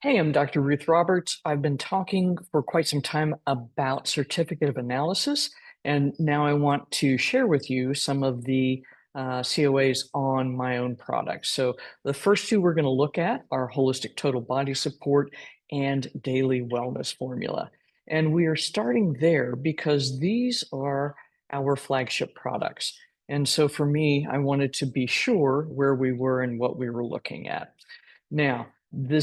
Hey, I'm Dr. Ruth Roberts. I've been talking for quite some time about certificate of analysis, and now I want to share with you some of the COAs on my own products. So the first two we're going to look at are holistic total body support and daily wellness formula. And we are starting there because these are our flagship products. And so for me, I wanted to be sure where we were and what we were looking at. Now, the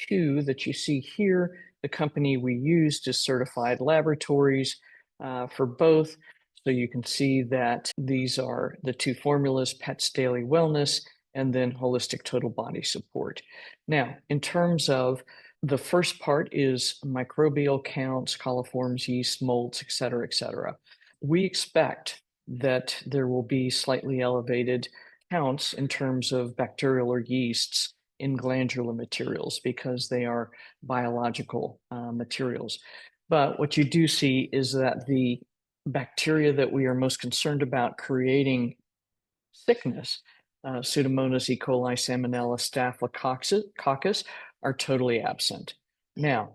two that you see here, the company we used is Certified Laboratories for both. So you can see that these are the two formulas, Pets Daily Wellness and then Holistic Total Body Support. Now, in terms of the first part is microbial counts, coliforms, yeast, molds, et cetera, et cetera. We expect that there will be slightly elevated counts in terms of bacterial or yeasts in glandular materials because they are biological materials. But what you do see is that the bacteria that we are most concerned about creating sickness, Pseudomonas, E. coli, Salmonella, Staphylococcus, are totally absent. Now,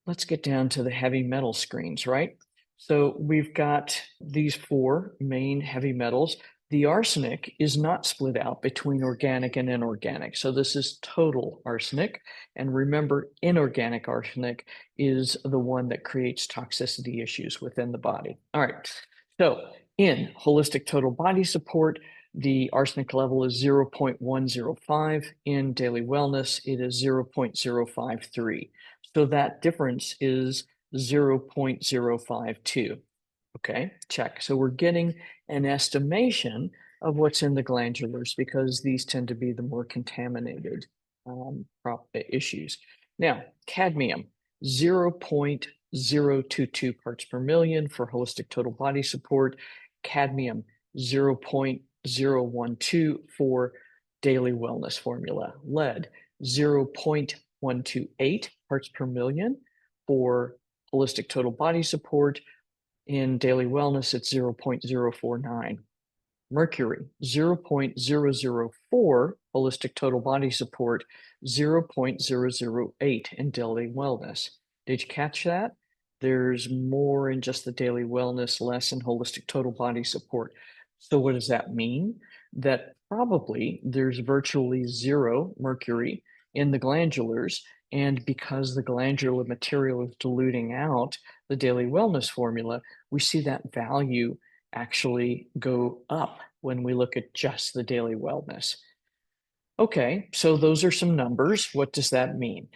let's get down to the heavy metal screens, right? So we've got these four main heavy metals. The arsenic is not split out between organic and inorganic. So this is total arsenic. And remember, inorganic arsenic is the one that creates toxicity issues within the body. All right. So in holistic total body support, the arsenic level is 0.105. In daily wellness, it is 0.053. So that difference is 0.052. Okay, check. So we're getting an estimation of what's in the glandulars because these tend to be the more contaminated issues. Now, cadmium, 0.022 parts per million for holistic total body support, cadmium, 0.012 for daily wellness formula, lead, 0.128 parts per million for holistic total body support. In daily wellness, it's 0.049. Mercury, 0.004 holistic total body support, 0.008 in daily wellness. Did you catch that? There's more in just the daily wellness, less in holistic total body support. So what does that mean? That probably there's virtually zero mercury in the glandulars. And because the glandular material is diluting out the daily wellness formula, we see that value actually go up when we look at just the daily wellness. Okay, so those are some numbers. What does that mean?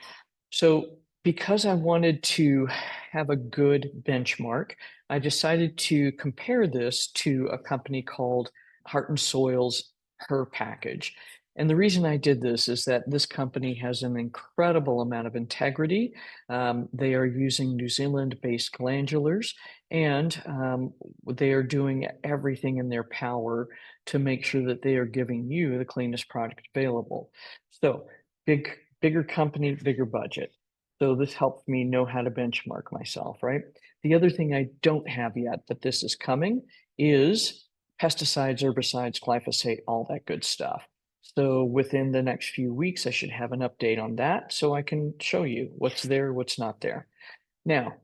So because I wanted to have a good benchmark, I decided to compare this to a company called Heart and Soil's Her Package. And the reason I did this is that this company has an incredible amount of integrity. They are using New Zealand-based glandulars, and they are doing everything in their power to make sure that they are giving you the cleanest product available. So bigger company, bigger budget. So this helps me know how to benchmark myself, right? The other thing I don't have yet, but this is coming, is pesticides, herbicides, glyphosate, all that good stuff. So within the next few weeks, I should have an update on that so I can show you what's there, what's not there. Now,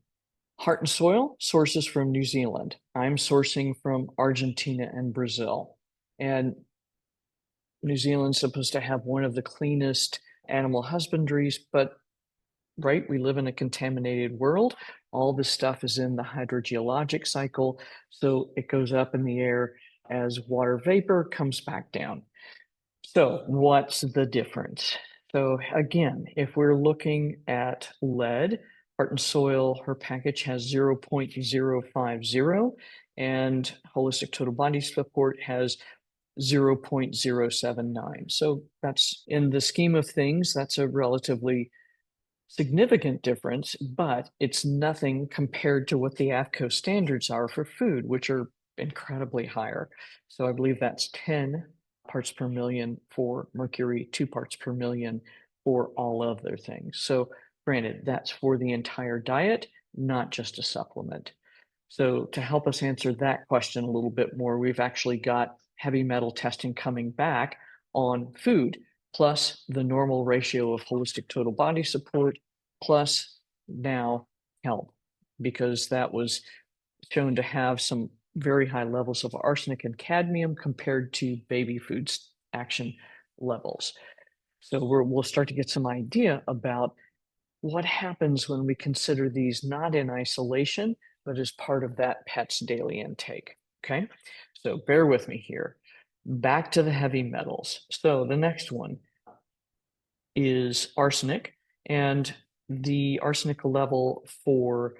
Heart and Soil sources from New Zealand. I'm sourcing from Argentina and Brazil. And New Zealand's supposed to have one of the cleanest animal husbandries, but right, we live in a contaminated world. All this stuff is in the hydrogeologic cycle, so it goes up in the air as water vapor comes back down. So what's the difference? So again, if we're looking at lead, Heart and Soil, her package has 0.050, and Holistic Total Body Support has 0.079. So that's, in the scheme of things, that's a relatively significant difference, but it's nothing compared to what the AFCO standards are for food, which are incredibly higher. So I believe that's 10 parts per million for mercury, 2 parts per million for all of their things. So granted, that's for the entire diet, not just a supplement. So to help us answer that question a little bit more, we've actually got heavy metal testing coming back on food. plus the normal ratio of holistic total body support, plus now kelp, because that was shown to have some very high levels of arsenic and cadmium compared to baby food's action levels. So we'll start to get some idea about what happens when we consider these not in isolation, but as part of that pet's daily intake. Okay, so bear with me here. Back to the heavy metals. So the next one is arsenic, and the arsenic level for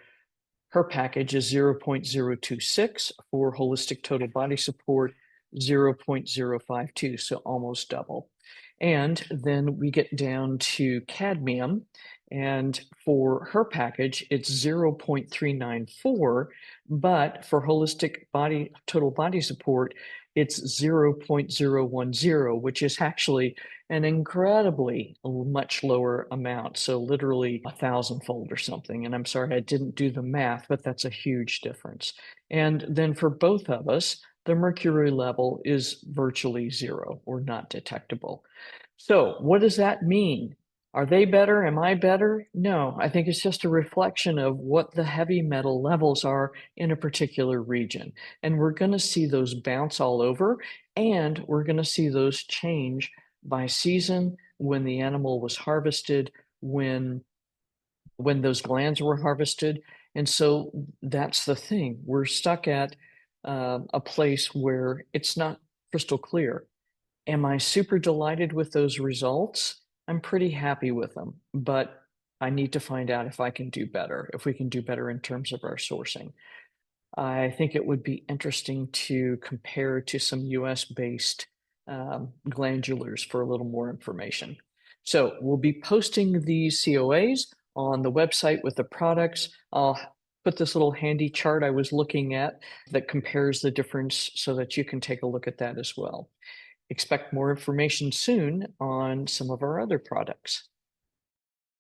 her package is 0.026, for holistic total body support 0.052, so almost double. And then we get down to cadmium, and for her package, it's 0.394, but for holistic total body support, it's 0.010, which is actually an incredibly much lower amount. So literally 1,000-fold or something. And I'm sorry, I didn't do the math, but that's a huge difference. And then for both of us, the mercury level is virtually zero or not detectable. So what does that mean? Are they better? Am I better? No, I think it's just a reflection of what the heavy metal levels are in a particular region. And we're going to see those bounce all over, and we're going to see those change by season, when the animal was harvested, when those glands were harvested. And so that's the thing. We're stuck at a place where it's not crystal clear. Am I super delighted with those results? I'm pretty happy with them, but I need to find out if I can do better, if we can do better in terms of our sourcing. I think it would be interesting to compare to some US-based glandulars for a little more information. So we'll be posting these COAs on the website with the products. I'll put this little handy chart I was looking at that compares the difference so that you can take a look at that as well. Expect more information soon on some of our other products.